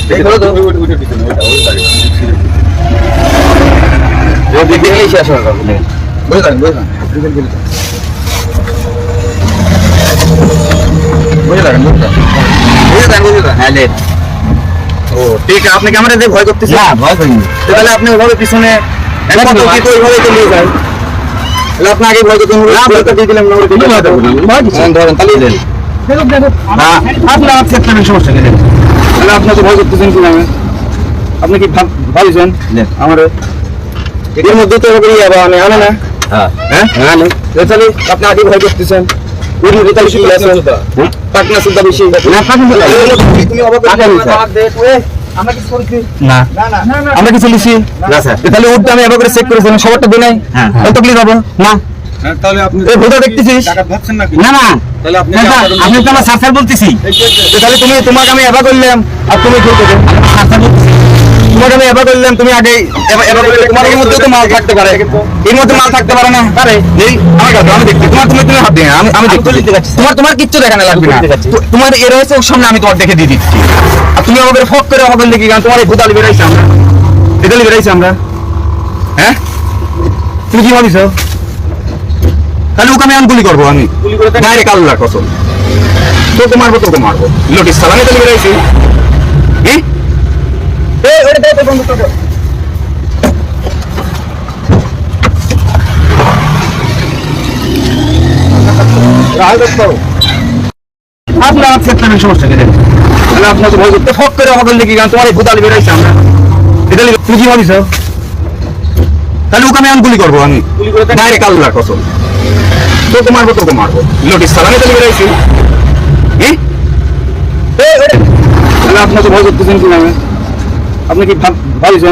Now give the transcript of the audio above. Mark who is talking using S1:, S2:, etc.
S1: এই হলো তো ওইটা পিছনে ওই দেখে গেলেই শেষ হবে বুঝলেন বুঝলেন হ্যাঁ লেট ও ঠিক আছে আপনি ক্যামেরা দিয়ে ভয় করতেছেন না ভয় করিনি তাহলে আপনি ওইভাবে পিছনে একদম কি ওইভাবে চলে যায় তাহলে আপনি আগে ভয় করতেন না ভয় দিয়ে দিলাম না ভয় দিচ্ছেন ধরেন তাহলে দেন হ্যাঁ আপনি আজকে একটা সমস্যা নেই তাহলে আপনি তো ভয় করতেছেন কি নামে আপনি কি ভাবিছেন আমার এর মধ্যে তো হবে ইয়াবা আমি আনে না হ্যাঁ হ্যাঁ না তাহলে আপনি আগে ভয় করতেছেন ওর মধ্যে তাহলে কি আছে পাটনা সুদ্ধা বেশি না পাটনা তুমি অবাক আমরা কিছু করেছি না আমরা কিছু লিখি না স্যার তাহলে ওরটা আমি এবার করে চেক করেছিলাম সবারটা দিই নাই হ্যাঁ তো ক্লিক হবে না তাহলে আপনি এই ভোটা দেখতেছিস টাকা ভাবছেন নাকি না না তাহলে আপনি তো আমার স্যার বলতেছি তাহলে তুমি তোমাকে আমি এবার করলাম আর তুমি কি করবে স্যার বলতেছি তোমাকে আমি এবার করলাম তুমি আগে এবার করলে তোমার এর মধ্যে তো মাল থাকতে পারে এর মধ্যে মাল থাকতে পারে না পারে এই আমার কাছে আমি দেখছি তোমার তুমি হাত দিয়ে আমি দেখতে পাচ্ছি তোমার কিচ্ছু দেখানো লাগবে না তোমার এর হয়েছে ওর সামনে আমি তোমার দেখে দিয়ে দিচ্ছি আর তুমি আমাদের ফক করে আমাদের দেখি কারণ তোমার এই ভূতালি বেরাইছে আমরা ভূতালি বেরাইছে আমরা হ্যাঁ তুমি কি ভাবিস তাহলে ওকে আমি গুলি করবো আমি ডাইরেক্ট আল্লাহর কসম তোকে মারবো লোটিস সালামে তাহলে বেরাইছি হ্যাঁ ওটা দাও তো বন্ধ করো আপনার আজকে একটা সমস্যা নেই তাহলে আপনার তো ভয় করতে ফক করে আমাদের দেখি কারণ তোমার এই ভূতালি বেরাইছে আমরা এটা তুমি কি ভাবিস তাহলে ওকে আমি গুলি করবো আমি ডাইরেক্ট আল্লাহর কসম তোকে মারবো লোটিস সালামে তাহলে বেরাইছি হ্যাঁ তাহলে আপনার তো ভয় করতেছেন কি নামে আপনি কি ভাবিছেন